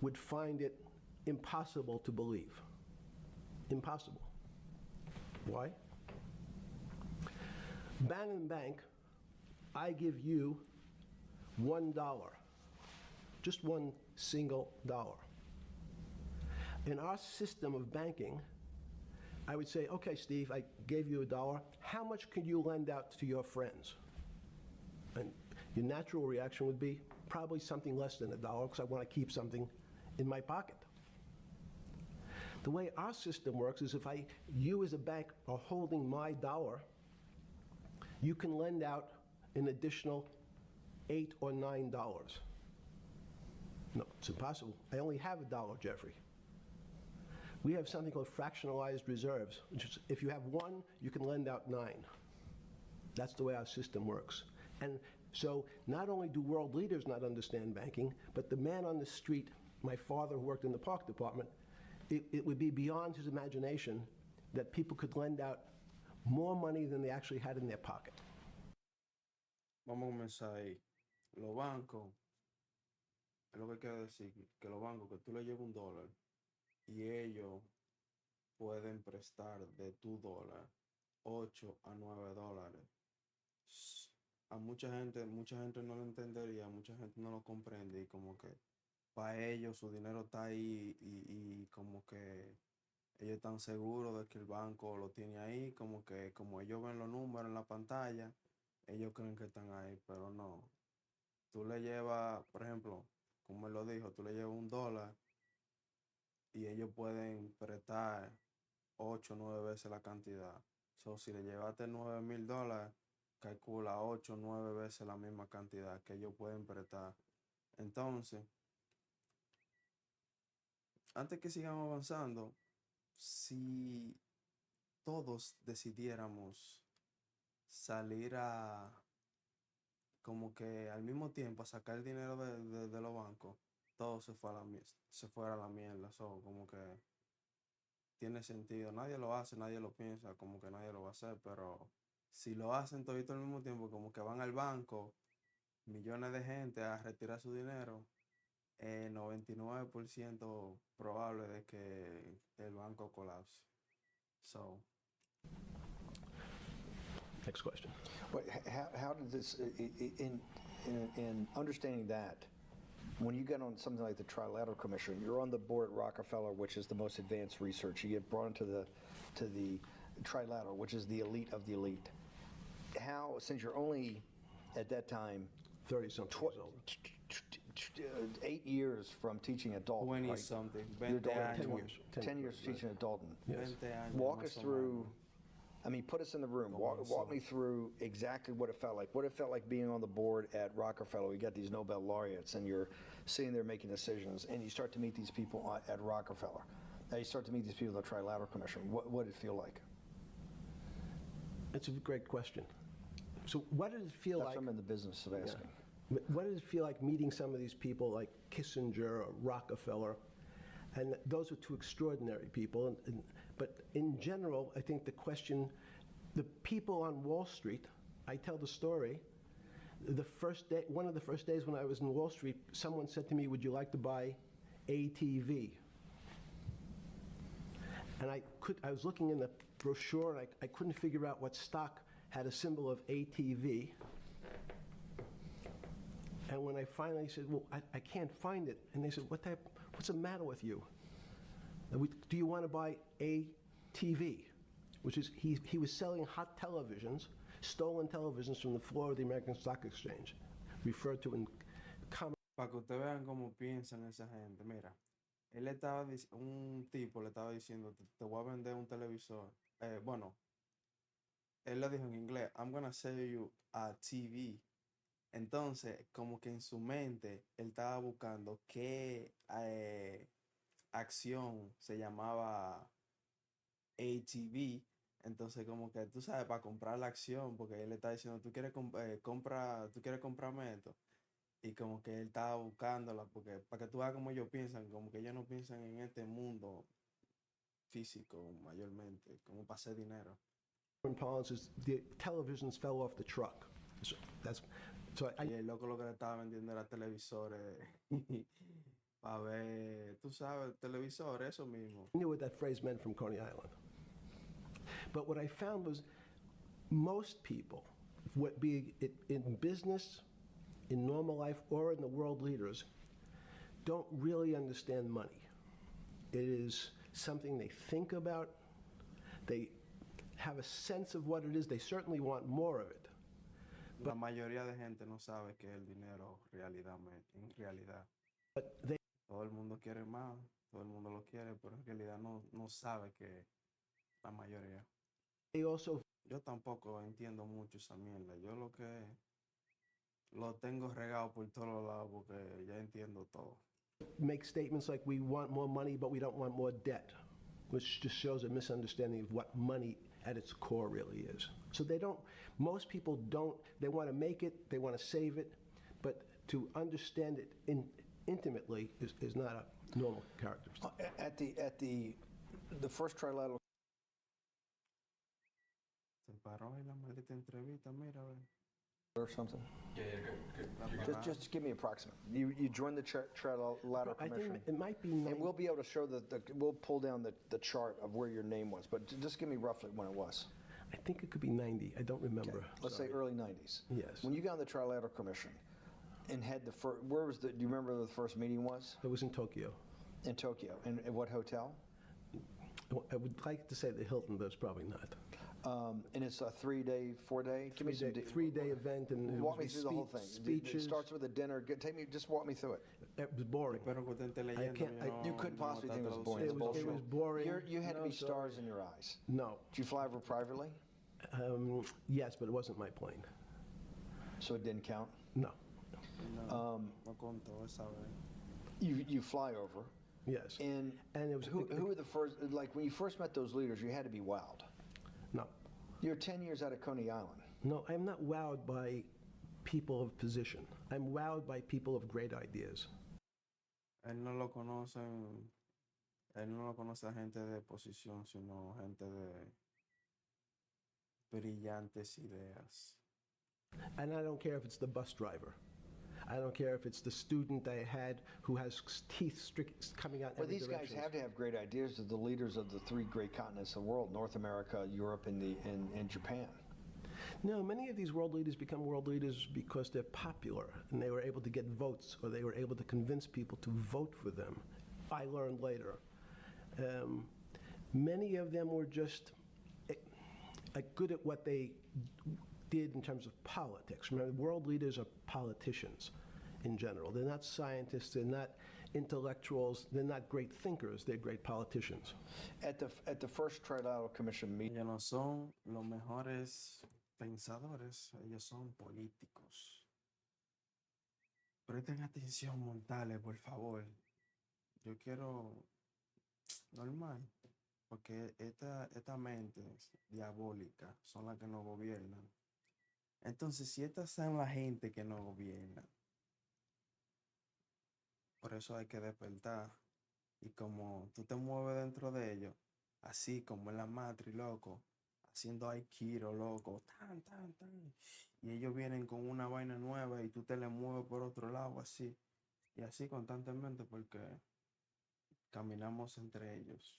would find it impossible to believe. Impossible. Why? Bank, I give you $1, just one single dollar. In our system of banking, I would say, okay, Steve, I gave you $1. How much could you lend out to your friends? And your natural reaction would be probably something less than $1 because I want to keep something in my pocket. The way our system works is if you as a bank are holding my dollar, you can lend out an additional $8 or $9. No, it's impossible. I only have $1, Jeffrey. We have something called fractionalized reserves, which is if you have 1, you can lend out 9. That's the way our system works. And so not only do world leaders not understand banking, but the man on the street, my father who worked in the park department, it would be beyond his imagination that people could lend out more money than they actually had in their pocket. Vamos a comenzar ahí. Los bancos, es lo que quiero decir, que los bancos, que tú le llevas $1 y ellos pueden prestar de tu dólar $8 a $9. A mucha gente no lo entendería, mucha gente no lo comprende y como que para ellos su dinero está ahí y como que ellos están seguros de que el banco lo tiene ahí, como que como ellos ven los números en la pantalla, ellos creen que están ahí, pero no. Tú le llevas, por ejemplo, como él lo dijo, tú le llevas $1 y ellos pueden prestar 8 o 9 veces la cantidad. So, si le llevaste $9,000, calcula 8 o 9 veces la misma cantidad que ellos pueden prestar. Entonces, antes que sigamos avanzando, si todos decidiéramos salir a como que al mismo tiempo a sacar el dinero de los bancos, todo se fuera a la mierda. So, como que tiene sentido. Nadie lo hace, nadie lo piensa, como que nadie lo va a hacer, pero si lo hacen todito al mismo tiempo, como que van al banco, millones de gente a retirar su dinero, 99% probable de que el banco colapse. So, Next question. But how did this, in understanding that, when you get on something like the Trilateral Commission, you're on the board at Rockefeller, which is the most advanced research. You get brought into the Trilateral, which is the elite of the elite. How, since you're only at that time 30-something years old. 8 years from teaching at Dalton, 20 right? something, You're 20 Dalton, años. 10 years teaching at Dalton. Yes. 20 años. Walk más us o through, menos. I mean, put us in the room. Walk me through exactly what it felt like. What it felt like being on the board at Rockefeller. You got these Nobel laureates, and you're sitting there making decisions, and you start to meet these people at Rockefeller. Now you start to meet these people at the Trilateral Commission. What did it feel like? It's a great question. So what did it feel That's like? what I'm in the business of asking. Yeah. What did it feel like meeting some of these people like Kissinger or Rockefeller? And those are two extraordinary people. But in general, I think the question, the people on Wall Street, I tell the story, the first day, one of the first days when I was in Wall Street, someone said to me, would you like to buy ATV? And I was looking in the brochure and I couldn't figure out what stock had a symbol of ATV. And when I finally said, well, I can't find it, and they said, what's the matter with you? Do you want to buy ATV? Which is, he was selling hot televisions, stolen televisions from the floor of the American Stock Exchange, referred to in common. Para que ustedes vean cómo piensan esa gente, mira, un tipo le estaba diciendo, te voy a vender un televisor. Bueno, él lo dijo en inglés, I'm gonna sell you a TV. Entonces, como que en su mente, él estaba buscando qué acción se llamaba ATV. Entonces, como que tú sabes, para comprar la acción, porque él le está diciendo, tú quieres comprarme esto. Y como que él estaba buscándola, porque para que tú veas cómo ellos piensan, como que ellos no piensan en este mundo físico mayormente, como para hacer dinero. Policies, the televisions fell off the truck. So Y el loco lo que le estaba vendiendo era televisores para ver, tú sabes, televisor, eso mismo. I knew what that phrase meant from Coney Island. But what I found was most people, what be it in business, in normal life, or in the world leaders, don't really understand money. It is something they think about. They have a sense of what it is. They certainly want more of it. La mayoría de gente no sabe que el dinero en realidad. But they Todo el mundo quiere más, todo el mundo lo quiere, pero en realidad no sabe que la mayoría. also Yo tampoco entiendo mucho esa mierda. Yo lo tengo regado por todos lados porque ya entiendo todo. make statements like we want more money, but we don't want more debt, which just shows a misunderstanding of what money at its core really is. So most people don't, they want to make it, they want to save it, but to understand it intimately is not a normal characteristic. At the first trilateral Se paró ahí la maldita entrevista, mira, ve. or something? Yeah, good. Just give me approximate. You joined the trilateral I commission. think it might be And we'll be able to show we'll pull down the chart of where your name was, but just give me roughly when it was. I think it could be 90. I don't remember. Okay. Let's say early 90s. Yes. When you got on the trilateral commission and had the first, do you remember where the first meeting was? It was in Tokyo. In Tokyo. And at what hotel? I would like to say the Hilton, but it's probably not. And it's a 3-day, 4-day? Give me some Three-day event, and it walk was me through the whole thing. Speeches. It starts with a dinner. Just walk me through it. It was boring. Espero que usted esté leyendo. can't- You couldn't possibly think it was boring. It It's was bullshit. boring. You had to No, be sorry. stars in your eyes. No. Did you fly over privately? Yes, but it wasn't my plane. So it didn't count? No. No contó esa vez. You fly over. Yes. And it was who were the first, like when you first met those leaders, you had to be wowed. No. You're 10 years out of Coney Island. No, I'm not wowed by people of position. I'm wowed by people of great ideas. Él no lo conocen, él no lo conoce a gente de posición, sino gente de brillantes ideas. And I don't care if it's the bus driver. I don't care if it's the student I had who has teeth coming out in Well, every these guys direction. have to have great ideas. They're the leaders of the 3 great continents of the world: North America, Europe, and Japan. No, many of these world leaders become world leaders because they're popular and they were able to get votes, or they were able to convince people to vote for them. I learned later. Many of them were just good at what they did in terms of politics. Remember, world leaders are politicians in general. They're not scientists, they're not intellectuals, they're not great thinkers, they're great politicians. At the first Trilateral Commission meeting, Ellos no son los mejores pensadores, ellos son políticos. Presten atención, mortales, por favor. Yo quiero normal, porque esta mentes diabólicas son las que nos gobiernan. Entonces, si estas son la gente que nos gobierna, por eso hay que despertar. Y como tú te mueves dentro de ellos, así como en la Matrix, loco, haciendo aikido, loco, tan, tan, tan. Y ellos vienen con una vaina nueva y tú te le mueves por otro lado, así. Y así constantemente, porque caminamos entre ellos.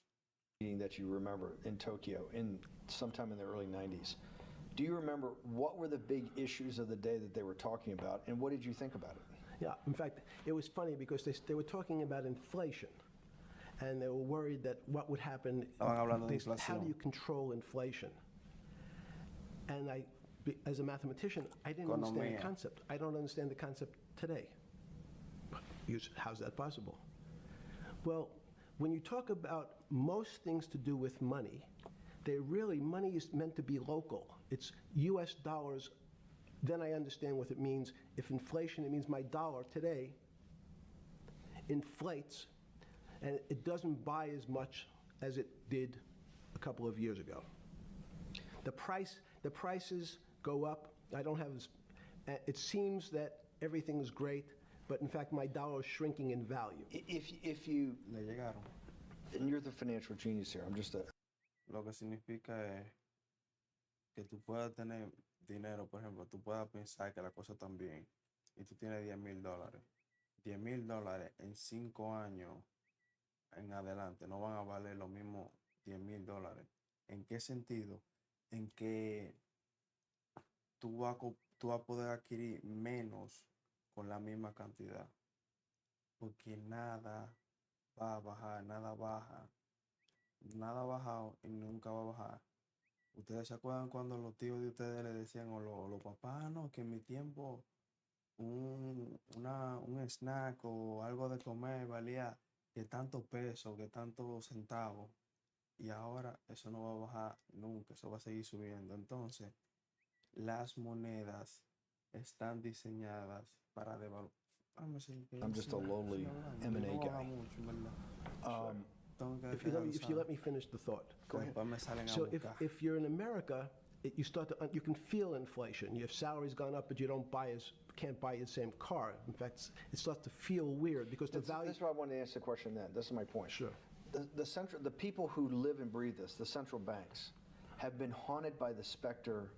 that you remember in Tokyo in sometime in the early 90s. Do you remember what were the big issues of the day that they were talking about, and what did you think about it? Yeah, in fact, it was funny because they were talking about inflation, and they were worried that what would happen. Hablando de How do inflación. you control inflation? And as a mathematician, I didn't understand the Economía. concept. I don't understand the concept today. How's that possible? Well, when you talk about most things to do with money, money is meant to be local. It's US dollars. Then I understand what it means. If inflation, it means my dollar today inflates, and it doesn't buy as much as it did a couple of years ago. The prices go up. I don't have as, it seems that everything is great, but in fact my dollar is shrinking in value. If you, Le llegaron. and you're the financial genius here, I'm just a, Lo que significa es que tú puedas tener dinero, por ejemplo, tú puedas pensar que las cosas están bien y tú tienes $10,000. $10,000 en 5 años en adelante no van a valer lo mismo $10,000. ¿En qué sentido? En que tú vas a poder adquirir menos con la misma cantidad. Porque nada va a bajar, nada baja. Nada ha bajado y nunca va a bajar. ¿Ustedes se acuerdan cuando los tíos de ustedes le decían, o los papás, no, que en mi tiempo un snack o algo de comer valía que tanto peso, que tantos centavos? Y ahora eso no va a bajar nunca, eso va a seguir subiendo. Entonces, las monedas están diseñadas para devaluar. I'm just a lowly M&A guy. If you let me finish the thought. Go ahead. Después me salen a So buscar. if you're in America, you can feel inflation. Your salary's gone up, but you can't buy the same car. In fact, it starts to feel weird because the value. That's why I wanted to ask the question then. This is my point. Sure. The people who live and breathe this, the central banks, have been haunted by the specter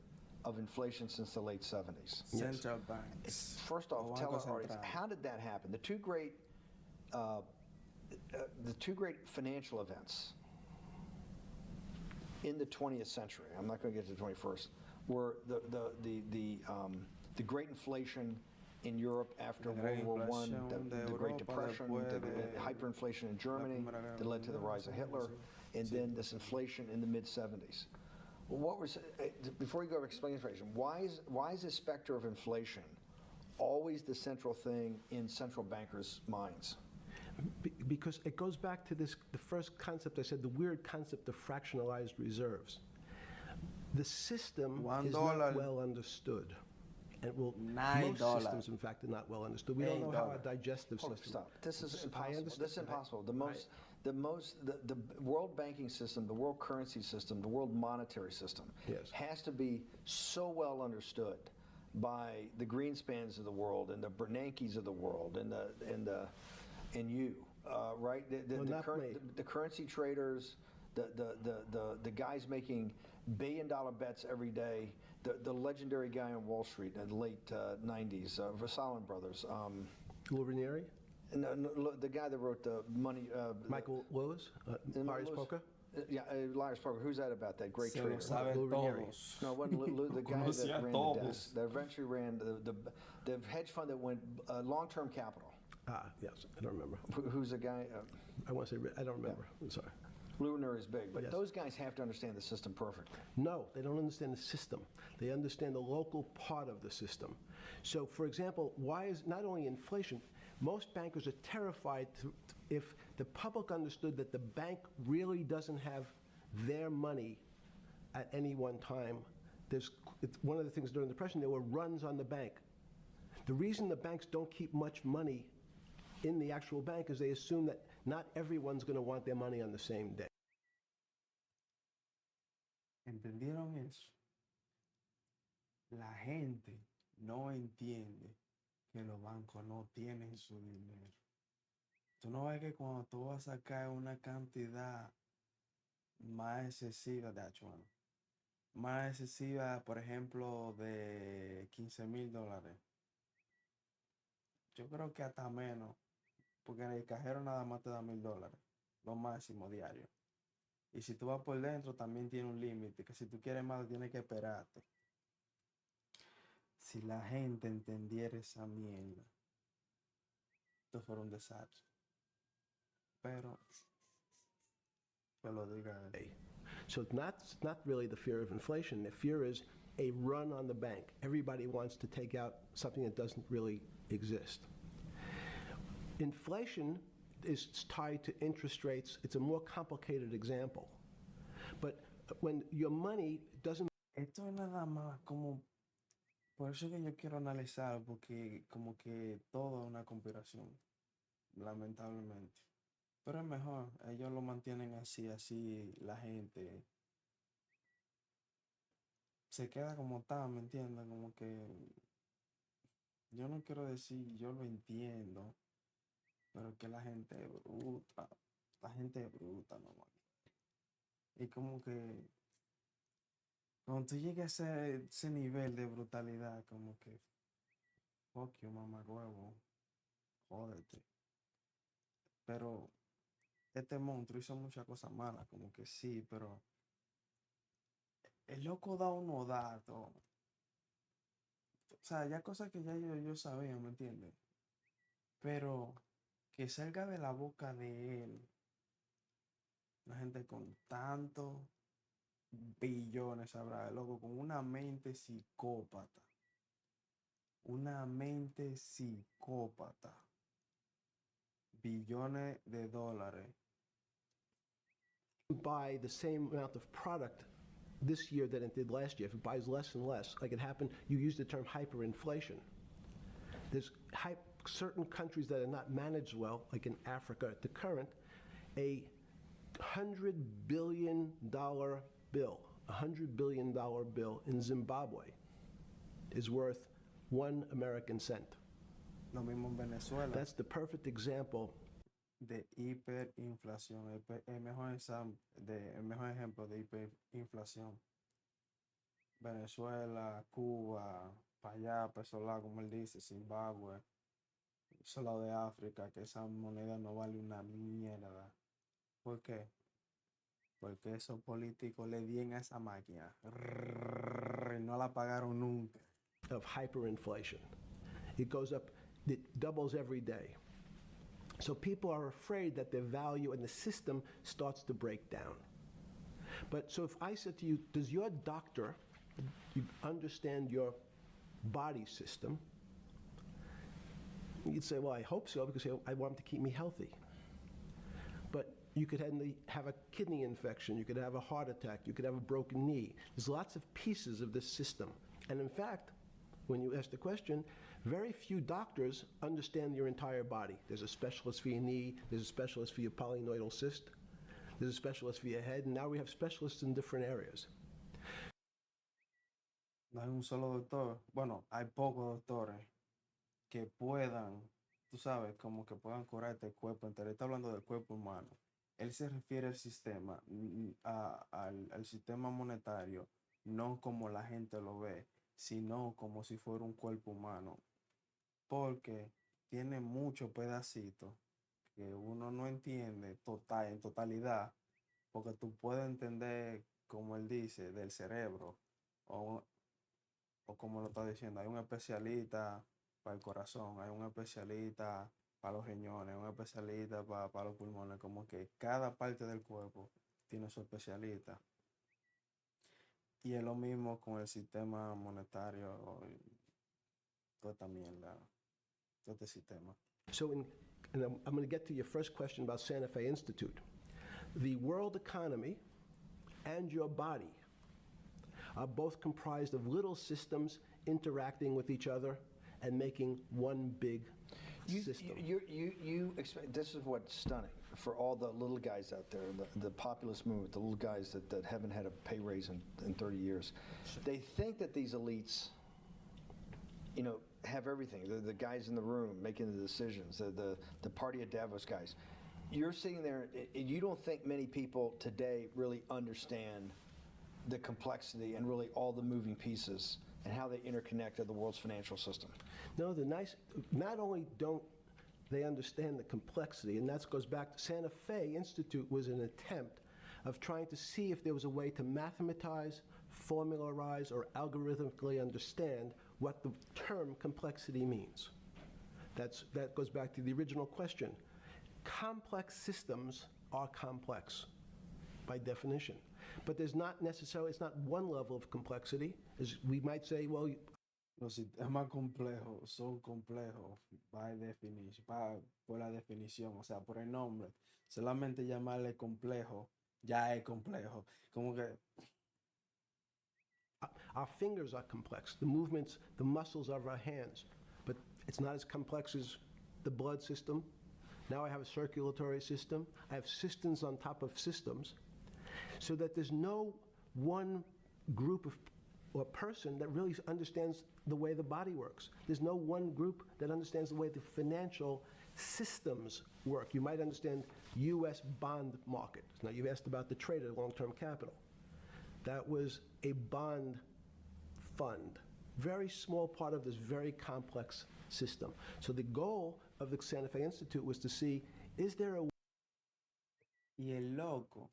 of inflation since the late 70s. Central banks. First off, tell Banco our audience, Central. how did that happen? The two great financial events in the 20th century, I'm not going to get to the 21st, were the Great Inflation in Europe after La World Gran War I, Inflación de the Great Europa Depression, después the de hyperinflation in Germany Primera Guerra that led to the Mundial, rise of sí, Hitler, sí. and Sí. then this inflation in the mid-70s. What was, before you go explain inflation, why is the specter of inflation always the central thing in central bankers' minds? Because it goes back to the first concept I said, the weird concept of fractionalized reserves. The system is $1. not well understood. And $9. most systems, in fact, are not well understood. We don't know how our $8. digestive Hold it, system. stop. This is I impossible. understand. This is impossible. The world banking system, the world currency system, the world monetary system Yes. has to be so well understood by the Greenspans of the world and the Bernankes of the world and you, right? The currency traders, the guys making billion-dollar bets every day. The legendary guy on Wall Street in the late 90s, Versalin Brothers. Lou Ranieri? No, the guy that wrote the money. Michael Lewis? Marius Lewis? Poker? Yeah, Liar's Poker. Who's that about? That great Se trader. lo sabe Lou Ranieri. todos. No, it wasn't the guy Conocía that ran the todos. desk. That eventually ran the hedge fund that went long-term capital. Yes, I don't remember. Who's the guy? I want to say, I don't remember. I'm sorry. Lou Ranieri is big, but Yes. those guys have to understand the system perfectly. No, they don't understand the system. They understand the local part of the system. So, for example, why is not only inflation, most bankers are terrified if the public understood that the bank really doesn't have their money at any one time. It's one of the things during the Depression, there were runs on the bank. The reason the banks don't keep much money in the actual bank is they assume that not everyone's going to want their money on the same day. ¿Entendieron eso? La gente no entiende que los bancos no tienen su dinero. Tú no ves que cuando tú vas a sacar una cantidad más excesiva de bueno, más excesiva, por ejemplo, de $15,000. Yo creo que hasta menos, porque en el cajero nada más te da $1,000, lo máximo diario. Y si tú vas por dentro también tiene un límite, que si tú quieres más tienes que esperarte. Si la gente entendiera esa mierda, esto fuera un desastre. Pero, que lo diga él. So it's not really the fear of inflation. The fear is a run on the bank. Everybody wants to take out something that doesn't really exist. Inflation is tied to interest rates. It's a more complicated example. But when your money doesn't. Esto es nada más como, por eso que yo quiero analizar, porque como que todo es una conspiración, lamentablemente. Pero es mejor, ellos lo mantienen así la gente se queda como está, ¿me entiendes? Como que yo no quiero decir yo lo entiendo, pero que la gente es bruta, no. Y como que cuando tú llegas a ese nivel de brutalidad, como que fuck you, mamá huevo. jódete. Pero este monstruo hizo muchas cosas malas, como que sí, pero el loco da unos datos. O sea, ya cosas que ya yo sabía, ¿me entiendes? Pero que salga de la boca de él, una gente con tantos billones, sabrá, loco, con una mente psicópata. Una mente psicópata. Billones de dólares. Buy the same amount of product this year than it did last year. If it buys less and less, like it happened, you used the term hyperinflation. There's certain countries that are not managed well, like in Africa at the current, a $100 billion bill, $100 billion bill in Zimbabwe is worth 1 American cent. Lo mismo en Venezuela. That's the perfect example De hiperinflación. El mejor ejemplo de hiperinflación. Venezuela, Cuba, para allá, para esos lados, como él dice, Zimbabue, esos lados de África, que esa moneda no vale una mierda. ¿Por qué? Porque esos políticos le dieron a esa máquina. Y no la pagaron nunca. of hyperinflation. It goes up, it doubles every day. So people are afraid that their value in the system starts to break down. But so if I said to you, does your doctor you understand your body system? You'd say, well, I hope so, because I want him to keep me healthy. But you could have a kidney infection, you could have a heart attack, you could have a broken knee. There's lots of pieces of this system. And in fact, when you ask the question, very few doctors understand your entire body. There's a specialist for your knee, there's a specialist for your polynoidal cyst, there's a specialist for your head, and now we have specialists in different areas. No hay un solo doctor. Bueno, hay pocos doctores que puedan, tú sabes, como que puedan curar este cuerpo entero. Está hablando del cuerpo humano. Él se refiere al sistema, al sistema monetario, no como la gente lo ve, sino como si fuera un cuerpo humano. Porque tiene muchos pedacitos que uno no entiende en totalidad, porque tú puedes entender, como él dice, del cerebro, o como lo está diciendo, hay un especialista para el corazón, hay un especialista para los riñones, un especialista para los pulmones, como que cada parte del cuerpo tiene su especialista. Y es lo mismo con el sistema monetario, todo también, todo este sistema. So and I'm going to get to your first question about Santa Fe Institute. The world economy and your body are both comprised of little systems interacting with each other and making one big system. This is what's stunning for all the little guys out there, the populist movement, the little guys that haven't had a pay raise in 30 years. They think that these elites, you know, have everything. They're the guys in the room making the decisions, the party of Davos guys. You're sitting there, and you don't think many people today really understand the complexity and really all the moving pieces and how they interconnect to the world's financial system. No, not only don't they understand the complexity, and that goes back to Santa Fe Institute was an attempt of trying to see if there was a way to mathematize, formularize, or algorithmically understand what the term complexity means. That goes back to the original question. Complex systems are complex by definition. But there's not necessarily, it's not one level of complexity. As we might say, well, los sistemas complejos son complejos por la definición, o sea, por el nombre. Solamente llamarle complejo ya es complejo. Como que our fingers are complex, the movements, the muscles of our hands, but it's not as complex as the blood system. Now I have a circulatory system. I have systems on top of systems, so that there's no one group of or person that really understands the way the body works. There's no one group that understands the way the financial systems work. You might understand U.S. bond market. Now, you've asked about the trade of long-term capital. That was a bond fund very small part of this very complex system. So the goal of the Santa Fe Institute was to see, is there a Y el loco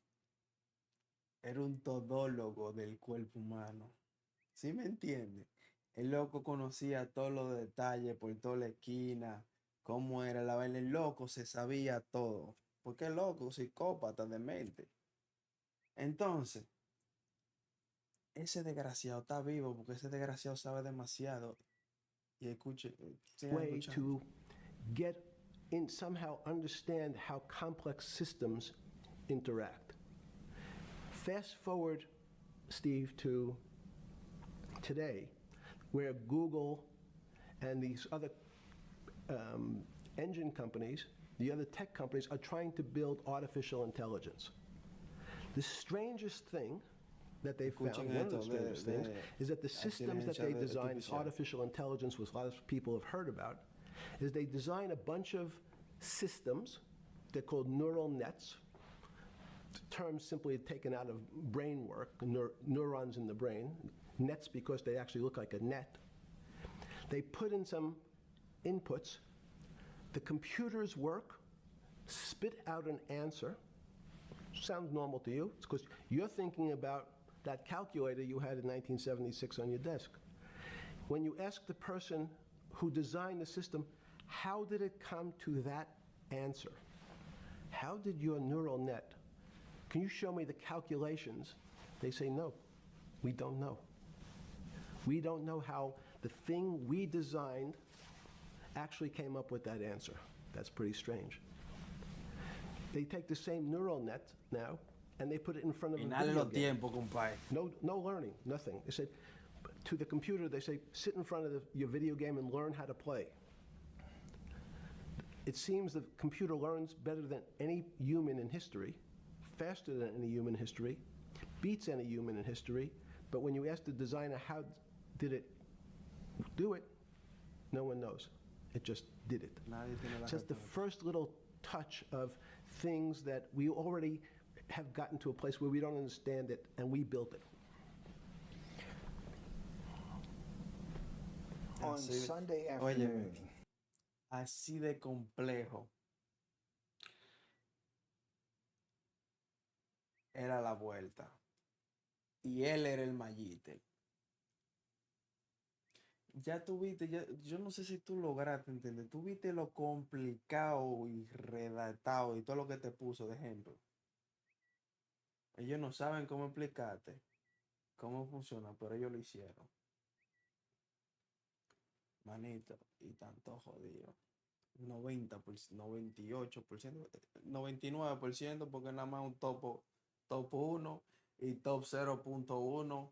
era un todólogo del cuerpo humano. ¿Sí me entiende? El loco conocía todos los detalles por toda la esquina, cómo era la vaina. El loco se sabía todo. Porque el loco, psicópata, demente. Entonces, ese desgraciado está vivo porque ese desgraciado sabe demasiado. Y escuche, sigan way escuchando. to get in, somehow understand how complex systems interact? Fast forward, Steve, to today, where Google and these other engine companies, the other tech companies, are trying to build artificial intelligence. The strangest thing that they found, Escuchen one of the esto strangest things, is that the systems that they design, this artificial. artificial intelligence, which a lot of people have heard about, is they design a bunch of systems. They're called neural nets. The term simply taken out of brain work, neurons in the brain. Nets because they actually look like a net. They put in some inputs. The computers work, spit out an answer. Sounds normal to you. It's because you're thinking about that calculator you had in 1976 on your desk. When you ask the person who designed the system, how did it come to that answer? How did your neural net, can you show me the calculations? They say, no, we don't know. We don't know how the thing we designed actually came up with that answer. That's pretty strange. They take the same neural net now and they put it in front of a Finale video los game. tiempos, compadre. No learning, nothing. They said, to the computer, they say, sit in front of your video game and learn how to play. It seems the computer learns better than any human in history, faster than any human in history, beats any human in history, but when you ask the designer how did it do it, no one knows. It just did it. Nadie tiene la It's just the respuesta. first little touch of things that we already have gotten to a place where we don't understand it and we built it. On Así de- Sunday Óyeme, afternoon, así de complejo era la vuelta. Y él era el mallite. Ya tú viste, yo no sé si tú lograste entender. Tú viste lo complicado y redactado y todo lo que te puso de ejemplo. Ellos no saben cómo explicarte cómo funciona, pero ellos lo hicieron. Manito, y tanto jodido. 98%, 99%, porque nada más un top 1 y top 0.1.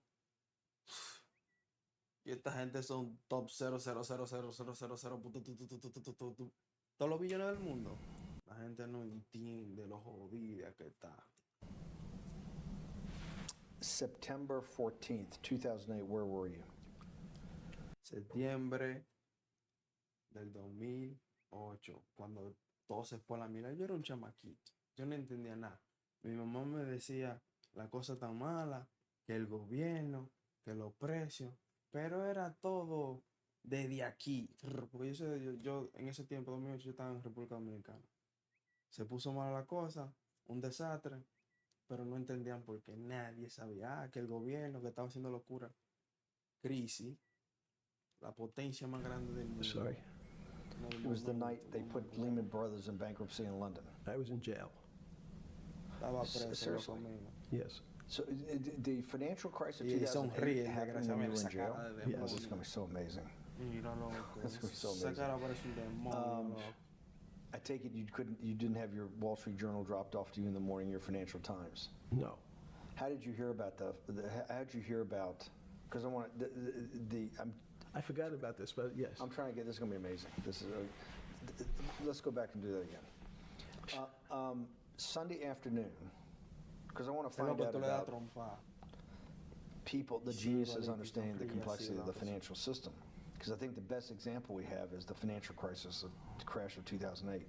Y esta gente son top 0.0000000. Todos los billones del mundo. La gente no entiende lo jodida que está. September 14th, 2008, where were you? Septiembre del 2008, cuando todo se fue a la mierda. Yo era un chamaquito, yo no entendía nada. Mi mamá me decía la cosa tan mala, que el gobierno, que los precios, pero era todo desde aquí. Porque yo en ese tiempo, 2008, yo estaba en República Dominicana. Se puso mala la cosa, un desastre, pero no entendían por qué. Nadie sabía que el gobierno que estaba haciendo locura. Crisis, la potencia más grande del mundo. Sorry, It was the night they put Lehman Brothers in bankruptcy in London. I was in jail. Estaba preso Seriously? conmigo. Yes. So the financial crisis of Y 2008 sonríe, happened when you were in esa jail? cara de Oh, Yes. this is going to be so amazing. Mira, loco. That's gonna be so Esa amazing. cara parece un demonio, loco. I take it you didn't have your Wall Street Journal dropped off to you in the morning, your Financial Times. No. How did you hear about how did you hear about, because I want I forgot about this, but yes. I'm trying to get, this is going to be amazing. This is let's go back and do that again. Sunday afternoon, because I want to Es lo find que out tú le das about trompa. people, the Sí, geniuses igualito, understanding the fría, complexity sí, of the vamos. financial system. Because I think the best example we have is the financial crisis, the crash of 2008.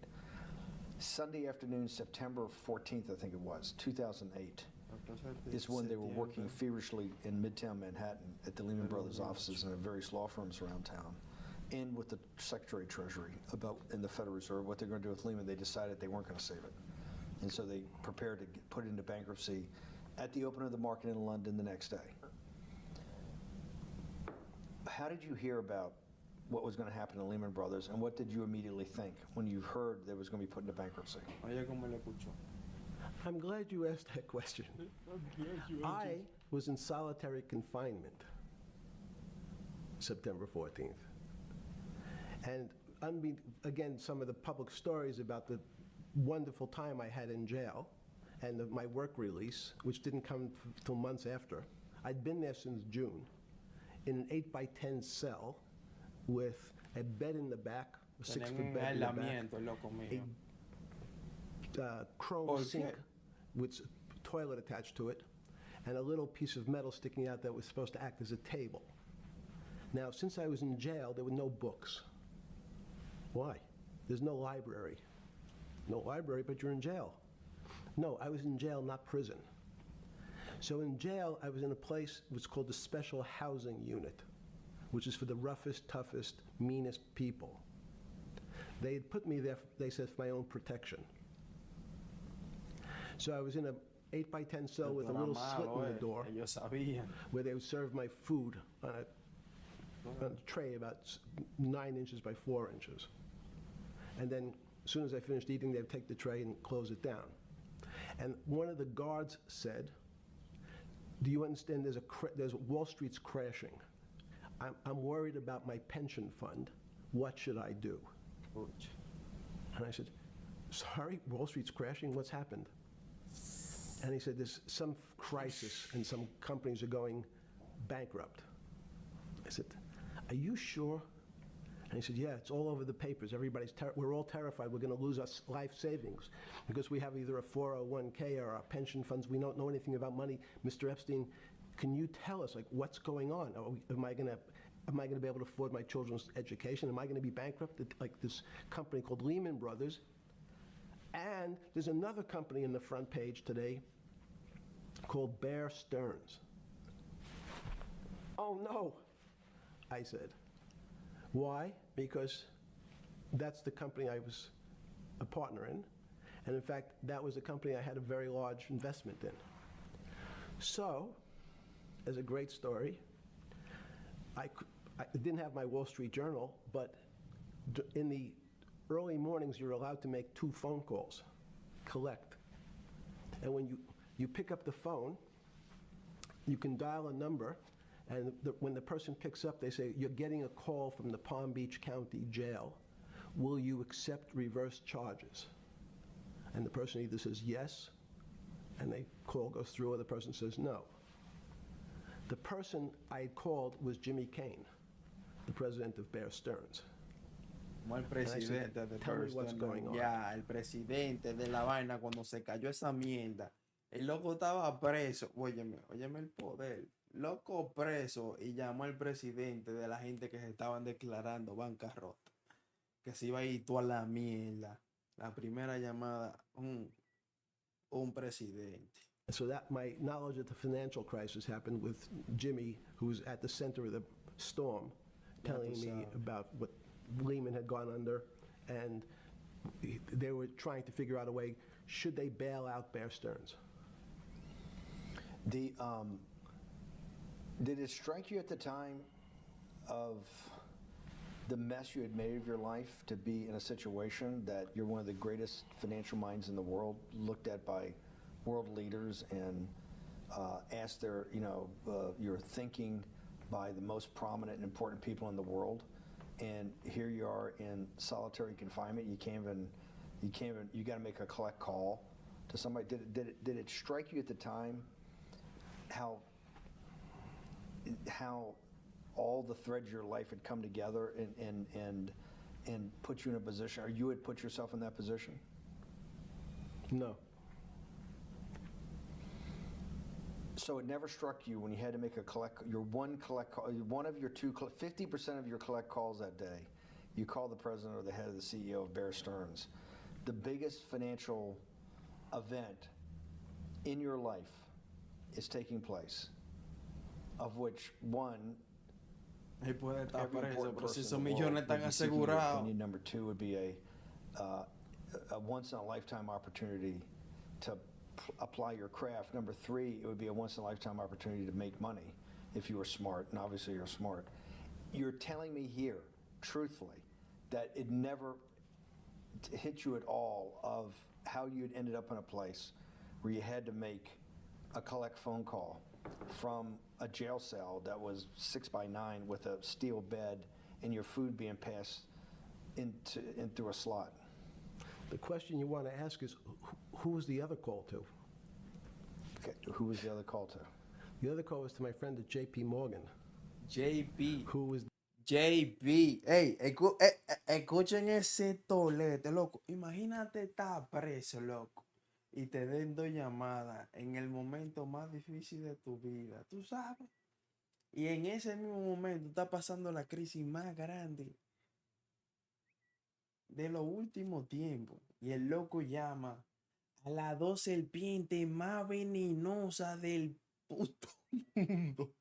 Sunday afternoon, September 14th, I think it was, 2008. is when they were working feverishly in Midtown Manhattan at the Lehman Brothers offices and at various law firms around town, and with the Secretary of Treasury in the Federal Reserve, what they're going to do with Lehman. They decided they weren't going to save it. And so they prepared to put it into bankruptcy at the open of the market in London the next day. How did you hear about what was going to happen to Lehman Brothers, and what did you immediately think when you heard that it was going to be put into bankruptcy? Oye, ¿cómo le escuchó? I'm glad you asked that question. I was in solitary confinement September 14th. And again, some of the public stories about the wonderful time I had in jail and my work release, which didn't come till months after. I'd been there since June in an 8x10 cell with a bed in the back, a 6-foot bed in the back, a chrome sink with a toilet attached to it, and a little piece of metal sticking out that was supposed to act as a table. Now, since I was in jail, there were no books. Why? There's no library. No library, but you're in jail. No, I was in jail, not prison. So in jail, I was in a place what's called the Special Housing Unit, which is for the roughest, toughest, meanest people. They had put me there, they said, for my own protection. So I was in an 8x10 cell with a little slit in the door where they would serve my food on a tray about 9 inches by 4 inches. And then as soon as I finished eating, they would take the tray and close it down. And one of the guards said, do you understand there's Wall Street's crashing. I'm worried about my pension fund. What should I do? And I said, sorry, Wall Street's crashing? What's happened? And he said, there's some crisis and some companies are going bankrupt. I said, are you sure? And he said, yeah, it's all over the papers. We're all terrified we're going to lose our life savings because we have either a 401k or our pension funds. We don't know anything about money. Mr. Epstein, can you tell us, like, what's going on? Am I going to be able to afford my children's education? Am I going to be bankrupt? Like this company called Lehman Brothers. And there's another company in the front page today called Bear Stearns. Oh, no, I said. Why? Because that's the company I was a partner in. And in fact, that was a company I had a very large investment in. So, as a great story, I didn't have my Wall Street Journal, but in the early mornings, you're allowed to make 2 phone calls, collect. And when you pick up the phone, you can dial a number, and when the person picks up, they say, you're getting a call from the Palm Beach County Jail. Will you accept reverse charges? And the person either says yes, and the call goes through, or the person says no. The person I had called was Jimmy Kane, the president of Bear Stearns. Como el presidente de Bear Stearns. Ya, el presidente de la vaina cuando se cayó esa mierda. El loco estaba preso. Óyeme el poder. Loco preso y llamó al presidente de la gente que se estaban declarando bancarrota. Que se iba a ir toda la mierda. La primera llamada, un presidente. So that my knowledge of the financial crisis happened with Jimmy, who was at the center of the storm, telling me about what Lehman had gone under, and they were trying to figure out a way, should they bail out Bear Stearns? Did it strike you at the time of the mess you had made of your life to be in a situation that you're one of the greatest financial minds in the world, looked at by world leaders and asked your thinking by the most prominent and important people in the world, and here you are in solitary confinement. You got to make a collect call to somebody. Did it strike you at the time how all the threads of your life had come together and put you in a position, or you had put yourself in that position? No. So it never struck you when you had to make one collect call, 50% of your collect calls that day, you call the president or the head of the CEO of Bear Stearns, the biggest financial event in your life is taking place, of which one, Él puede estar every preso, important pero si person esos in the world millones would están be seeking your asegurados. opinion. Number two would be a once-in-a-lifetime opportunity to apply your craft. Number three, it would be a once-in-a-lifetime opportunity to make money if you were smart, and obviously you're smart. You're telling me here, truthfully, that it never hit you at all of how you had ended up in a place where you had to make a collect phone call from a jail cell that was 6x9 with a steel bed and your food being passed in through a slot. The question you want to ask is, who was the other call to? Okay, who was the other call to? The other call was to my friend at J.P. Morgan, JP. who was JP. Ey, escuchen ese tolete, loco. Imagínate estar preso, loco. Y te den dos llamadas en el momento más difícil de tu vida. ¿Tú sabes? Y en ese mismo momento está pasando la crisis más grande de los últimos tiempos. Y el loco llama a las dos serpientes más venenosas del puto mundo.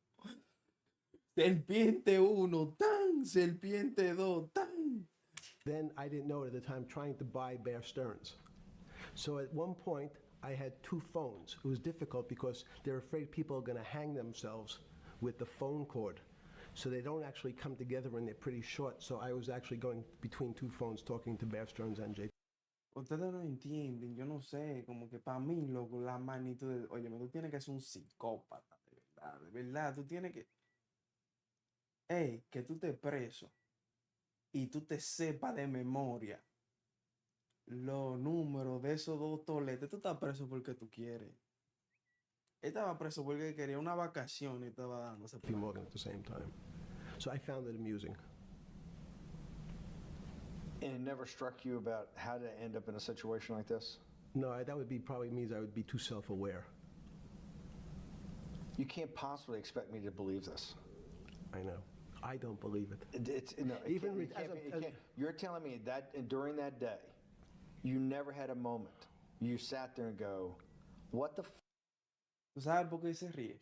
Serpiente 1, tan. Serpiente 2, tan. then, I didn't know it at the time, trying to buy Bear Stearns. So at one point, I had two phones. It was difficult because they're afraid people are going to hang themselves with the phone cord. So they don't actually come together and they're pretty short. So I was actually going between two phones talking to Bear Stearns and JP. Ustedes no entienden, yo no sé, como que para mí, loco, la magnitud de, oye, tú tienes que ser un psicópata, de verdad, tú tienes que, que tú te preso y tú te sepas de memoria los números de esos dos toletes. Tú estás preso porque tú quieres. Él estaba preso porque quería una vacación y estaba dándose. JP Morgan at the same time. So I found it amusing. And it never struck you about how to end up in a situation like this? No, that would be probably means I would be too self-aware. You can't possibly expect me to believe this. I know. I don't believe it. It's no, Even it can't be, it can't. You're telling me that during that day, you never had a moment. You sat there and go, what the f? ¿Tú sabes por qué se ríe?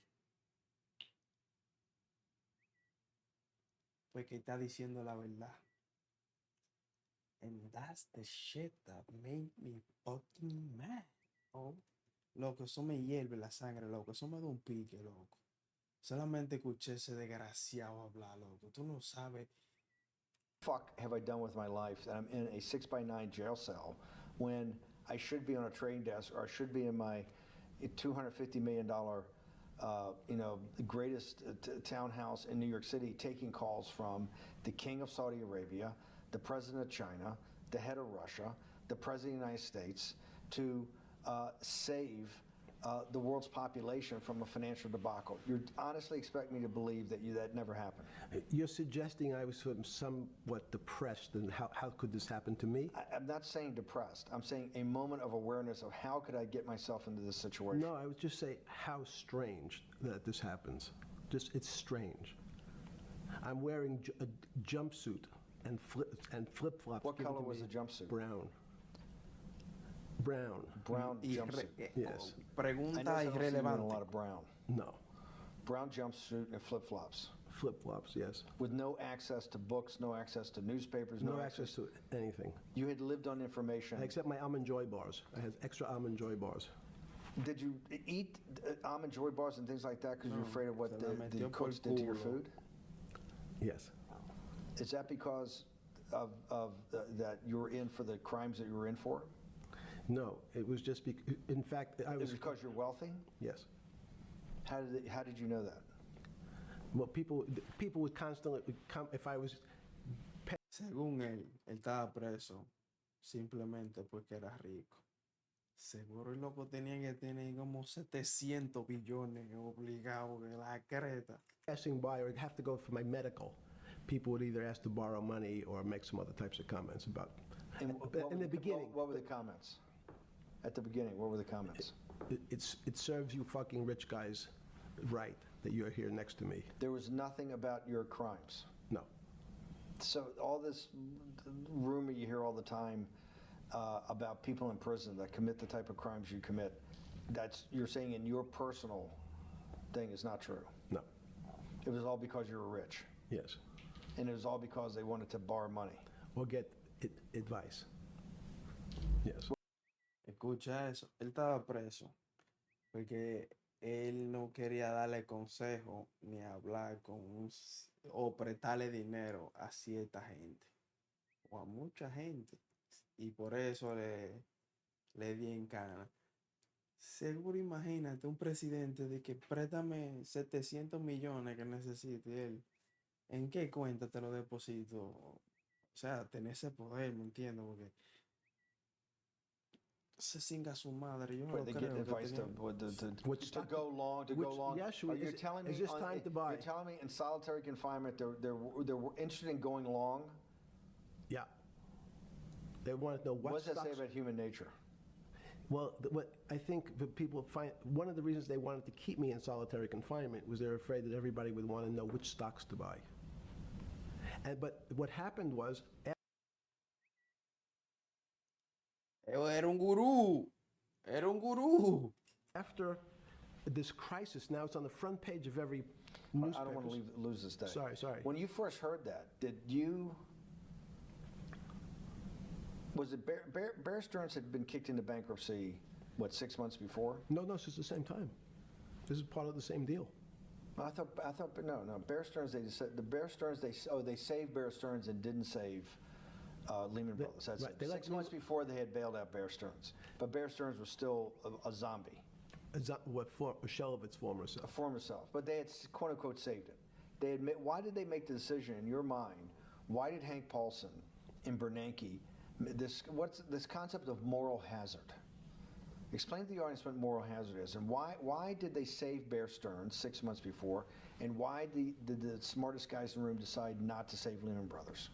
Porque está diciendo la verdad. And that's the shit that made me fucking mad. Oh, loco, eso me hierve la sangre, loco. Eso me da un pique, loco. Solamente escuché ese desgraciado hablar, loco. Tú no sabes. Fuck have I done with my life that I'm in a 6x9 jail cell when I should be on a trading desk or I should be in my $250 million, greatest townhouse in New York City, taking calls from the King of Saudi Arabia, the President of China, the head of Russia, the President of the United States, to save the world's population from a financial debacle. You honestly expect me to believe that that never happened? You're suggesting I was somewhat depressed, and how could this happen to me? I'm not saying depressed. I'm saying a moment of awareness of how could I get myself into this situation. No, I would just say how strange that this happens. It's strange. I'm wearing a jumpsuit and flip-flops. What given color to was me. the jumpsuit? Brown. Brown jumpsuit. Yes. I Pregunta noticed I don't see you in a irrelevante. lot of brown. No. Brown jumpsuit and flip-flops. Flip-flops, yes. With no access to books, no access to newspapers, No access to anything. You had lived on information. Except my Almond Joy bars. I had extra Almond Joy bars. Did you eat Almond Joy bars and things like that because you're afraid of what se la the metió por cooks el did to your culo. food? Yes. Is that because of that you were in for the crimes that you were in for? No, it was just in fact, I Is was. it because you're wealthy? Yes. How did you know that? Well, people would constantly come if I was. Según él estaba preso simplemente porque era rico. Seguro el loco tenía que tener como 700 billones obligados de la creta. Passing by, or I'd have to go for my medical. People would either ask to borrow money or make some other types of comments about. In the beginning, what were the comments? At the beginning, what were the comments? it serves you fucking rich guys right that you're here next to me. There was nothing about your crimes. No. So all this rumor you hear all the time about people in prison that commit the type of crimes you commit, you're saying in your personal thing is not true. No. It was all because you were rich. Yes. And it was all because they wanted to borrow money. Or get advice. Yes. Escucha eso. Él estaba preso porque él no quería darle consejo ni hablar o prestarle dinero a cierta gente o a mucha gente. Y por eso le di en cana. Seguro, imagínate un presidente de que préstame 700 millones que necesite y él. ¿En qué cuenta te lo deposito? O sea, tener ese poder, ¿me entiendes? Porque se cinga su madre. Yo no Where lo they creo get que advice to Which go long, to go which- long. yeah, sure. Are you Is- telling me is this time to buy? You're telling me in solitary confinement they're interested in going long? Yeah. They want to know What what does that say stocks. about human nature? Well, what I think the people find, one of the reasons they wanted to keep me in solitary confinement was they're afraid that everybody would want to know which stocks to buy. But what happened was, Era un gurú. Era un gurú. after this crisis, now it's on the front page of every I newspaper. don't want to lose this day. Sorry. When you first heard that, was it Bear Stearns had been kicked into bankruptcy, what, 6 months before? No, this is the same time. This is part of the same deal. I thought, no. Bear Stearns, they saved Bear Stearns and didn't save Lehman Brothers. That's right, it. they let 6 months before they had bailed out Bear Stearns, but Bear Stearns was still a zombie, A shell of its former a self. former self. But they had quote unquote saved it. Why did they make the decision in your mind? Why did Hank Paulson and Bernanke what's this concept of moral hazard? Explain to the audience what moral hazard is, and why did they save Bear Stearns 6 months before, and why did the smartest guys in the room decide not to save Lehman Brothers?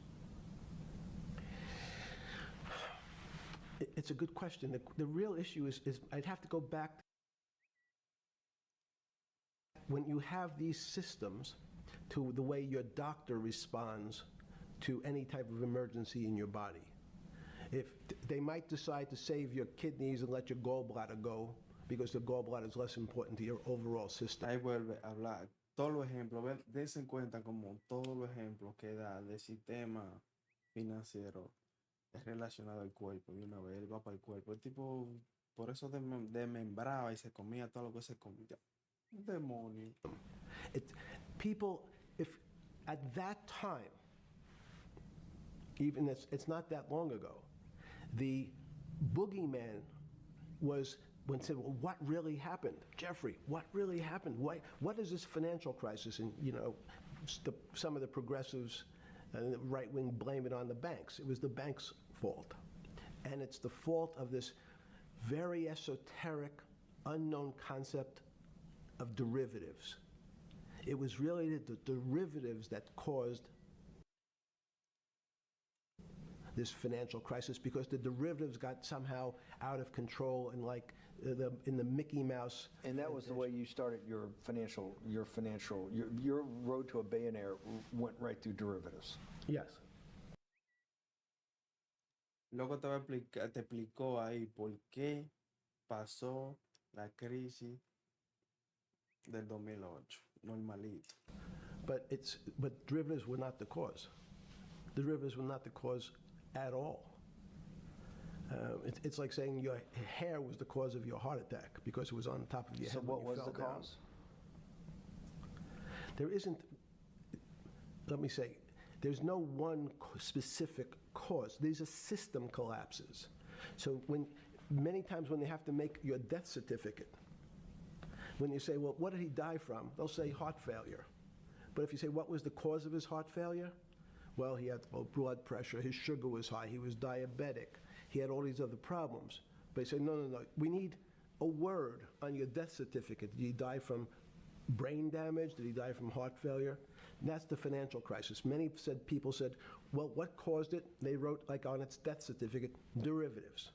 It's a good question. The real issue is I'd have to go back. When you have these systems to the way your doctor responds to any type of emergency in your body. If they might decide to save your kidneys and let your gallbladder go because the gallbladder is less important to your overall system. Ahí vuelve a hablar. Todos los ejemplos, dense en cuenta como todos los ejemplos que da del sistema financiero es relacionado al cuerpo. De una vez, él va para el cuerpo. El tipo, por eso desmembraba y se comía todo lo que se comía. Un demonio. People, if at that time, even it's not that long ago, the boogeyman was when said, well, what really happened? Jeffrey, what really happened? What is this financial crisis? And, some of the progressives and the right wing blame it on the banks. It was the banks' fault. And it's the fault of this very esoteric, unknown concept of derivatives. It was really the derivatives that caused this financial crisis because the derivatives got somehow out of control and in the Mickey Mouse. And that was the way you started your road to a billionaire went right through derivatives. Yes. Luego te explicó ahí por qué pasó la crisis del 2008, normalito. But derivatives were not the cause. Derivatives were not the cause at all. It's like saying your hair was the cause of your heart attack because it was on top of your head. So what when you was fell the down. cause? There isn't, let me say, there's no one specific cause. These are system collapses. So many times when they have to make your death certificate, when you say, well, what did he die from? They'll say heart failure. But if you say, what was the cause of his heart failure? Well, he had low blood pressure, his sugar was high, he was diabetic, he had all these other problems. But you say, no, we need a word on your death certificate. Did he die from brain damage? Did he die from heart failure? And that's the financial crisis. Many people said, well, what caused it? They wrote, like on its death certificate, derivatives.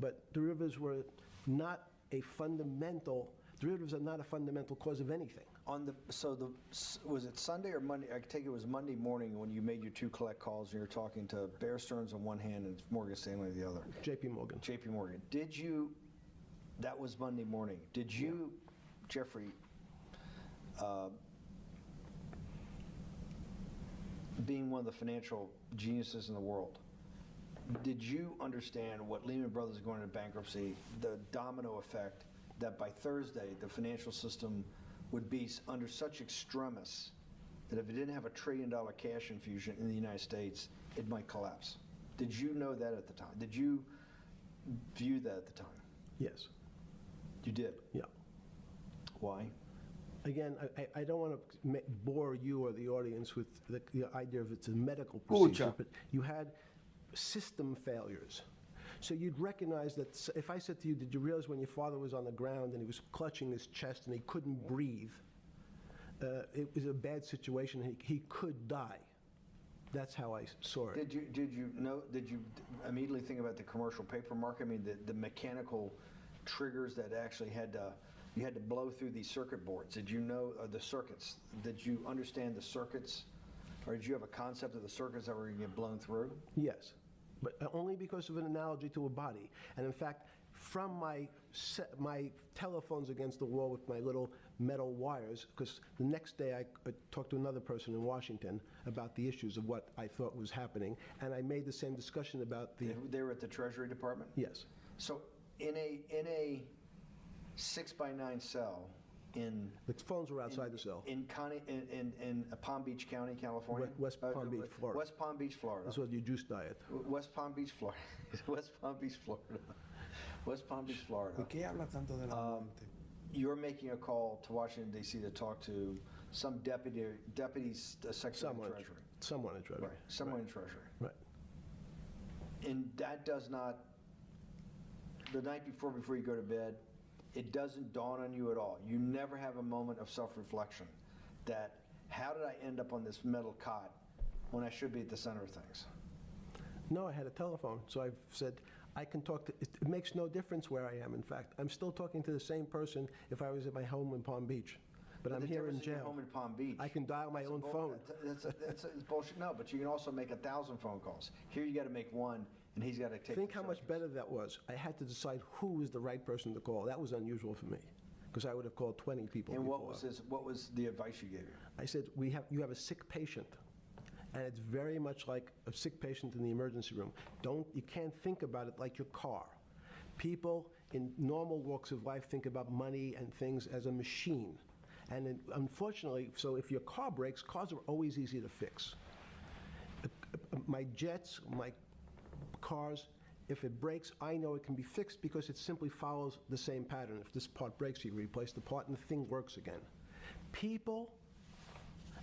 But derivatives were not a fundamental, derivatives are not a fundamental cause of anything. Was it Sunday or Monday? I take it was Monday morning when you made your two collect calls and you're talking to Bear Stearns on one hand and Morgan Stanley on the other. JP Morgan. JP Morgan. That was Monday morning. Did you, Jeffrey, being one of the financial geniuses in the world, did you understand what Lehman Brothers going into bankruptcy, the domino effect, that by Thursday the financial system would be under such extremis that if it didn't have $1 trillion cash infusion in the United States, it might collapse? Did you know that at the time? Did you view that at the time? Yes. You did? Yeah. Why? Again, I don't want to bore you or the audience with the idea of it's a medical procedure, but you had system failures. So you'd recognize that if I said to you, did you realize when your father was on the ground and he was clutching his chest and he couldn't breathe, it was a bad situation, he could die. That's how I saw it. Did you immediately think about the commercial paper market? I mean, the mechanical triggers that actually you had to blow through these circuit boards. Did you know the circuits? Did you understand the circuits? Or did you have a concept of the circuits that were going to get blown through? Yes, but only because of an analogy to a body. And in fact, from my telephones against the wall with my little metal wires, because the next day I talked to another person in Washington about the issues of what I thought was happening, and I made the same discussion about the... They were at the Treasury Department? Yes. So in a 6x9 cell in... The phones were outside the cell. In Palm Beach County, California? West Palm Beach, Florida. West Palm Beach, Florida. That's what your juice diet. West Palm Beach, Florida. West Palm Beach, Florida. West Palm Beach, Florida. ¿Por qué habla tanto de la muerte? You're making a call to Washington, D.C. to talk to some deputy Secretary of Treasury. Someone in Treasury. Right, someone in Treasury. Right. And that does not, the night before you go to bed, it doesn't dawn on you at all. You never have a moment of self-reflection that, how did I end up on this metal cot when I should be at the center of things? No, I had a telephone, so I said, I can talk to, it makes no difference where I am, in fact. I'm still talking to the same person if I was at my home in Palm Beach. But I'm here in jail. Home in Palm Beach. I can dial my own phone. That's bullshit. No, but you can also make 1,000 phone calls. Here you got to make one, and he's got to take. Think how much better that was. I had to decide who was the right person to call. That was unusual for me, because I would have called 20 people. And before. What was the advice you gave? I said, you have a sick patient, and it's very much like a sick patient in the emergency room. You can't think about it like your car. People in normal walks of life think about money and things as a machine. And unfortunately, so if your car breaks, cars are always easy to fix. My jets, my cars, if it breaks, I know it can be fixed because it simply follows the same pattern. If this part breaks, you replace the part and the thing works again. People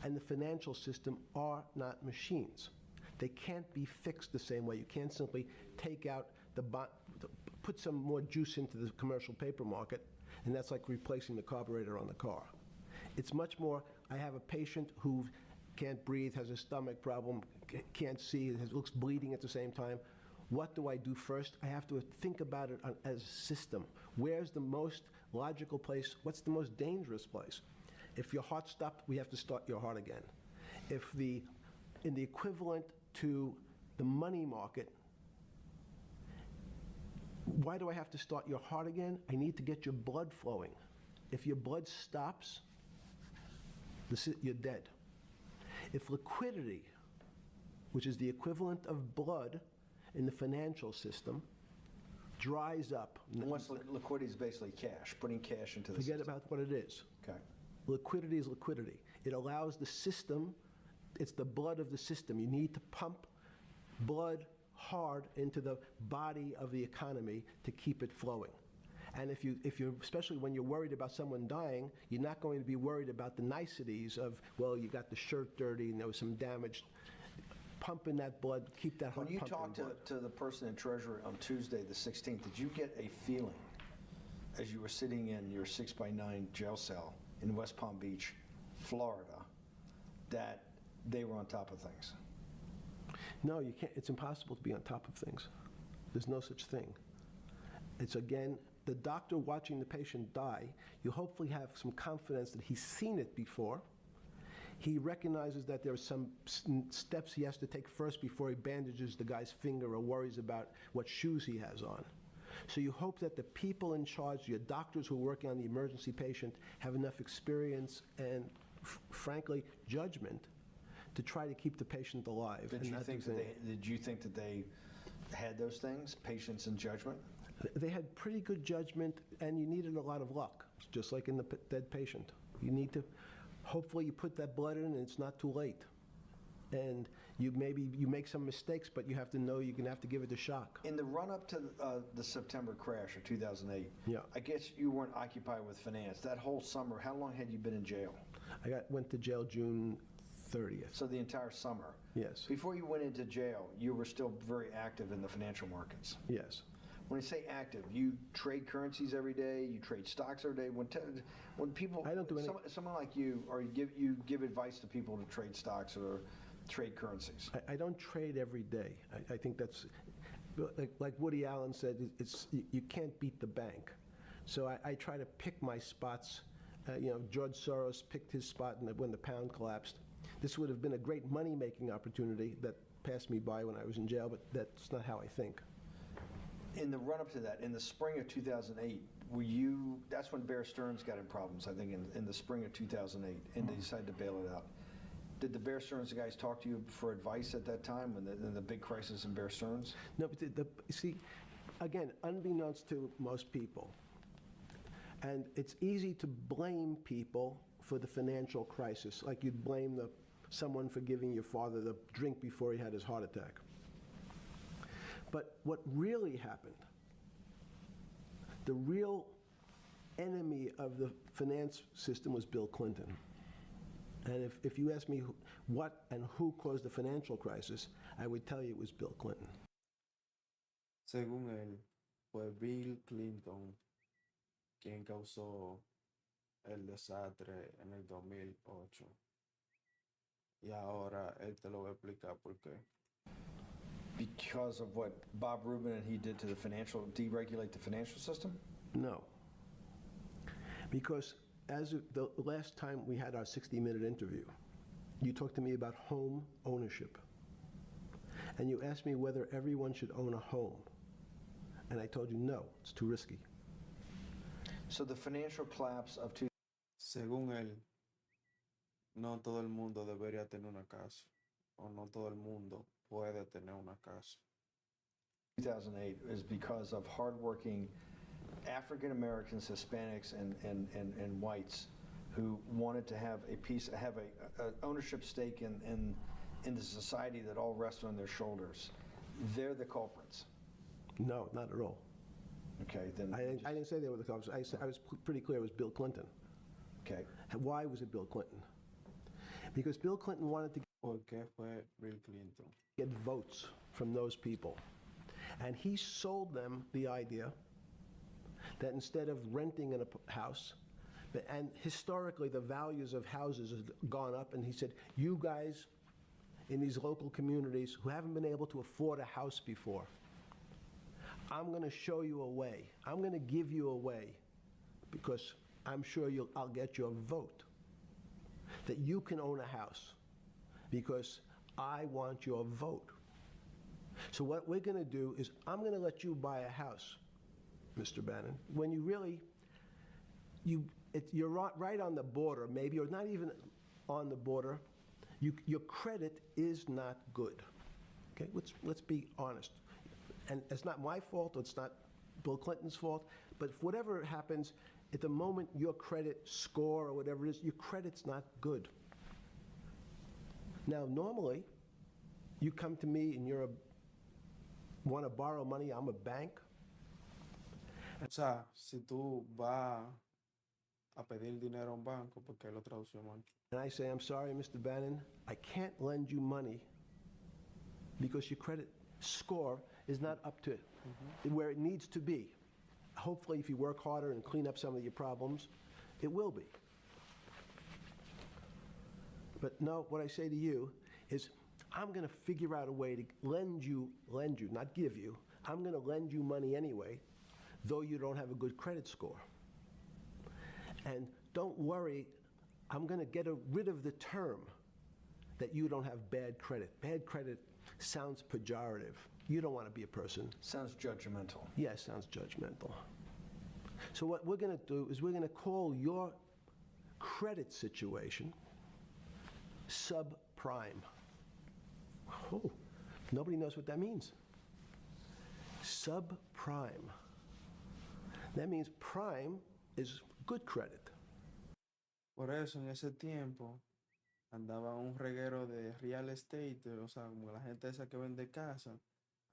and the financial system are not machines. They can't be fixed the same way. You can't simply take out put some more juice into the commercial paper market, and that's like replacing the carburetor on the car. It's much more, I have a patient who can't breathe, has a stomach problem, can't see, looks bleeding at the same time. What do I do first? I have to think about it as a system. Where's the most logical place? What's the most dangerous place? If your heart stopped, we have to start your heart again. In the equivalent to the money market, why do I have to start your heart again? I need to get your blood flowing. If your blood stops, you're dead. If liquidity, which is the equivalent of blood in the financial system, dries up. Once liquidity is basically cash, putting cash into the system. Forget about what it is. Okay. Liquidity is liquidity. It allows the system, it's the blood of the system. You need to pump blood hard into the body of the economy to keep it flowing. And if you're, especially when you're worried about someone dying, you're not going to be worried about the niceties of, well, you got the shirt dirty and there was some damage. Pump in that blood, keep that heart pumping. When you talked to the person in Treasury on Tuesday the 16th, did you get a feeling as you were sitting in your 6x9 jail cell in West Palm Beach, Florida, that they were on top of things? No, you can't. It's impossible to be on top of things. There's no such thing. It's, again, the doctor watching the patient die, you hopefully have some confidence that he's seen it before. He recognizes that there are some steps he has to take first before he bandages the guy's finger or worries about what shoes he has on. So you hope that the people in charge, your doctors who are working on the emergency patient, have enough experience and, frankly, judgment to try to keep the patient alive. Did you think that they had those things, patience and judgment? They had pretty good judgment, and you needed a lot of luck, just like in the dead patient. You need to, hopefully you put that blood in and it's not too late. And you make some mistakes, but you have to know you're going to have to give it a shock. In the run-up to the September crash of 2008, Yeah. I guess you weren't occupied with finance. That whole summer, how long had you been in jail? Went to jail June 30th. So the entire summer. Yes. Before you went into jail, you were still very active in the financial markets. Yes. When I say active, you trade currencies every day, you trade stocks every day. When people, I don't do any. Someone like you, or you give advice to people to trade stocks or trade currencies. I don't trade every day. I think that's, like Woody Allen said, you can't beat the bank. So I try to pick my spots. George Soros picked his spot when the pound collapsed. This would have been a great money-making opportunity that passed me by when I was in jail, but that's not how I think. In the run-up to that, in the spring of 2008, that's when Bear Stearns got in problems, I think, in the spring of 2008, and they decided to bail it out. Did the Bear Stearns guys talk to you for advice at that time, in the big crisis in Bear Stearns? No, but see, again, unbeknownst to most people, and it's easy to blame people for the financial crisis, like you'd blame someone for giving your father the drink before he had his heart attack. But what really happened, the real enemy of the finance system was Bill Clinton. And if you ask me what and who caused the financial crisis, I would tell you it was Bill Clinton. Según él, fue Bill Clinton quien causó el desastre en el 2008. Y ahora él te lo va a explicar por qué. Because of what Bob Rubin and he did to deregulate the financial system? No. Because as of the last time we had our 60-minute interview, you talked to me about home ownership. And you asked me whether everyone should own a home. And I told you no, it's too risky. So the financial collapse of Según él, no todo el mundo debería tener una casa, o no todo el mundo puede tener una casa. 2008 is because of hardworking African Americans, Hispanics, and whites who wanted to have a ownership stake in the society that all rests on their shoulders. They're the culprits. No, not at all. Okay, then I didn't say they were the culprits. I was pretty clear it was Bill Clinton. Okay. Why was it Bill Clinton? Because Bill Clinton wanted to ¿Por qué fue Bill Clinton? get votes from those people. And he sold them the idea that instead of renting in a house, and historically the values of houses have gone up, and he said, you guys in these local communities who haven't been able to afford a house before, I'm going to show you a way. I'm going to give you a way, because I'm sure I'll get your vote, that you can own a house, because I want your vote. So what we're going to do is I'm going to let you buy a house, Mr. Bannon, when you really, you're right on the border, maybe, or not even on the border. Your credit is not good. Okay, let's be honest. And it's not my fault, it's not Bill Clinton's fault, but if whatever happens, at the moment your credit score or whatever it is, your credit's not good. Now, normally, you come to me and want to borrow money, I'm a bank. O sea, si tú vas a pedir dinero a un banco, porque lo tradució mal. And I say, I'm sorry, Mr. Bannon, I can't lend you money because your credit score is not up to where it needs to be. Hopefully, if you work harder and clean up some of your problems, it will be. But no, what I say to you is, I'm going to figure out a way to lend you, not give you. I'm going to lend you money anyway, though you don't have a good credit score. And don't worry, I'm going to get rid of the term that you don't have bad credit. Bad credit sounds pejorative. You don't want to be a person. Sounds judgmental. Yeah, it sounds judgmental. So what we're going to do is we're going to call your credit situation subprime. Oh, nobody knows what that means. Subprime. That means prime is good credit. Por eso en ese tiempo andaba un reguero de real estate, o sea, como la gente esa que vende casa,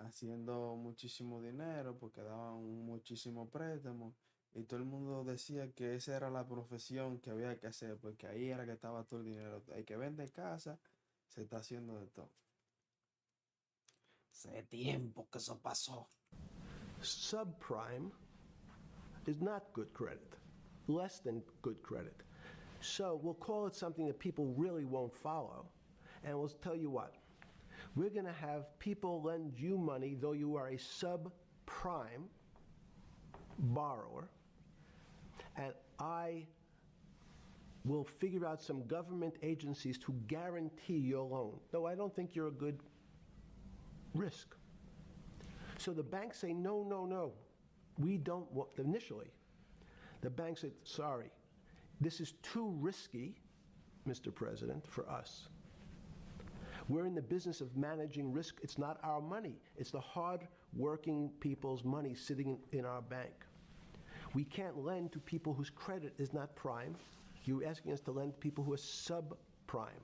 haciendo muchísimo dinero porque daban muchísimo préstamo y todo el mundo decía que esa era la profesión que había que hacer porque ahí era que estaba todo el dinero. El que vende casa se está haciendo de todo. Hace tiempo que eso pasó. Subprime is not good credit, less than good credit. So we'll call it something that people really won't follow, and we'll tell you what. We're going to have people lend you money though you are a subprime borrower, and I will figure out some government agencies to guarantee your loan, though I don't think you're a good risk. So the banks say, no, no, no, we don't want, initially, the bank said, sorry, this is too risky, Mr. President, for us. We're in the business of managing risk. It's not our money. It's the hard-working people's money sitting in our bank. We can't lend to people whose credit is not prime. You're asking us to lend to people who are subprime.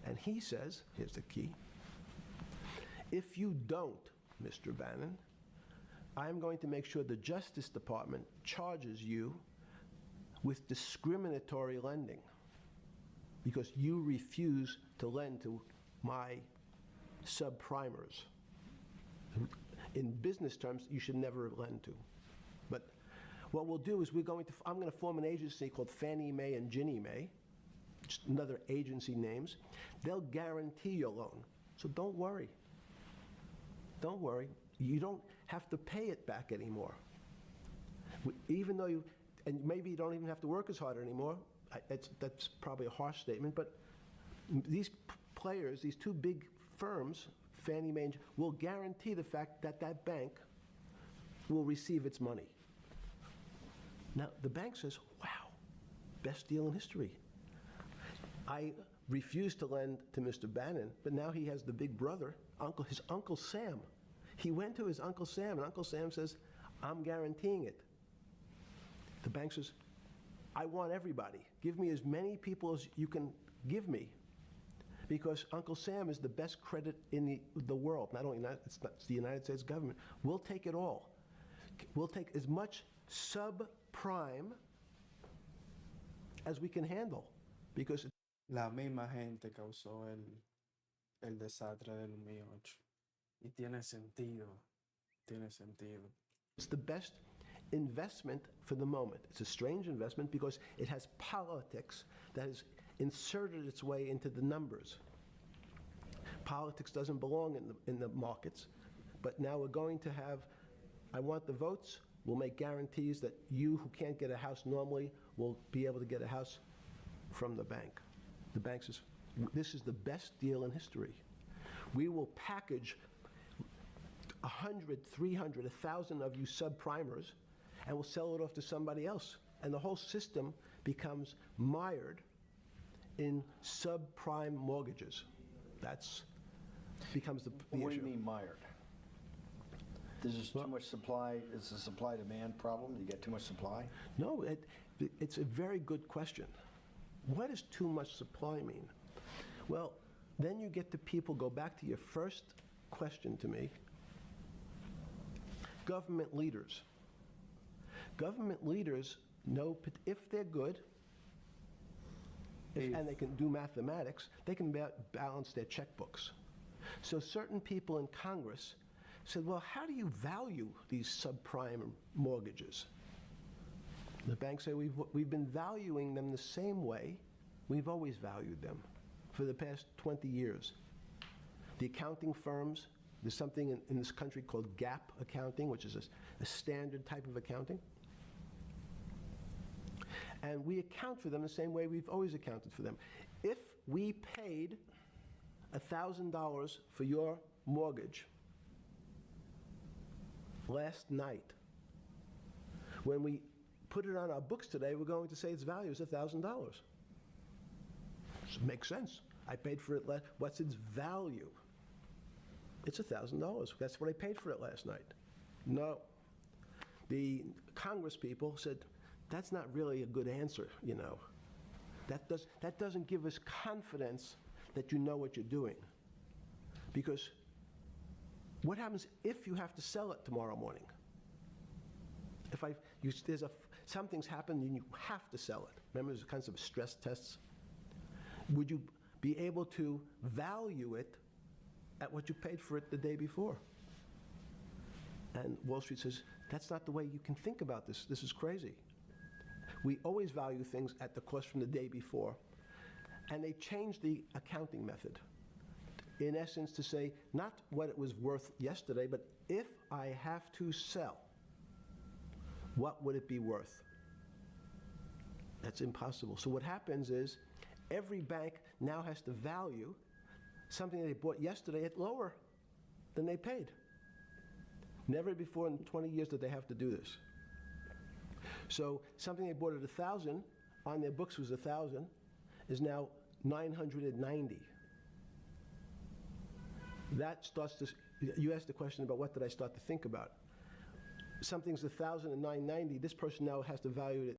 And he says, here's the key, if you don't, Mr. Bannon, I'm going to make sure the Justice Department charges you with discriminatory lending because you refuse to lend to my subprimers. In business terms, you should never lend to. But what we'll do is I'm going to form an agency called Fannie Mae and Ginnie Mae, just another agency names. They'll guarantee your loan. So don't worry. Don't worry. You don't have to pay it back anymore. Even though and maybe you don't even have to work as hard anymore. That's probably a harsh statement, but these players, these two big firms, Fannie Mae, will guarantee the fact that that bank will receive its money. Now, the bank says, wow, best deal in history. I refused to lend to Mr. Bannon, but now he has the big brother, his Uncle Sam. He went to his Uncle Sam, and Uncle Sam says, I'm guaranteeing it. The bank says, I want everybody. Give me as many people as you can give me, because Uncle Sam is the best credit in the world. Not only it's the United States government. We'll take it all. We'll take as much subprime as we can handle, because La misma gente causó el desastre del 2008. Y tiene sentido. Tiene sentido. it's the best investment for the moment. It's a strange investment because it has politics that has inserted its way into the numbers. Politics doesn't belong in the markets, but now we're going to have, I want the votes, we'll make guarantees that you who can't get a house normally will be able to get a house from the bank. The bank says, this is the best deal in history. We will package 100, 300, 1,000 of you subprimers, and we'll sell it off to somebody else. And the whole system becomes mired in subprime mortgages. That's becomes the What do issue. you mean mired? There's just too much supply. It's a supply-demand problem. You get too much supply. No, it's a very good question. What does too much supply mean? Well, then you get to people, go back to your first question to me, government leaders. Government leaders know if they're good, and they can do mathematics, they can balance their checkbooks. So certain people in Congress said, well, how do you value these subprime mortgages? The banks say, we've been valuing them the same way we've always valued them for the past 20 years. The accounting firms, there's something in this country called GAAP accounting, which is a standard type of accounting. And we account for them the same way we've always accounted for them. If we paid $1,000 for your mortgage, last night. When we put it on our books today, we're going to say its value is $1,000. Makes sense. I paid for it. What's its value? It's $1,000. That's what I paid for it last night. No. The Congress people said, that's not really a good answer, you know. That doesn't give us confidence that you know what you're doing. Because what happens if you have to sell it tomorrow morning? If something's happened and you have to sell it. Remember, there's kinds of stress tests. Would you be able to value it at what you paid for it the day before? And Wall Street says, that's not the way you can think about this. This is crazy. We always value things at the cost from the day before. And they changed the accounting method, in essence, to say not what it was worth yesterday, but if I have to sell, what would it be worth? That's impossible. So what happens is every bank now has to value something they bought yesterday at lower than they paid. Never before in 20 years did they have to do this. So something they bought at 1,000, on their books was 1,000, is now 990. That starts to, you asked the question about what did I start to think about. Something's 1,000 and 990, this person now has to value it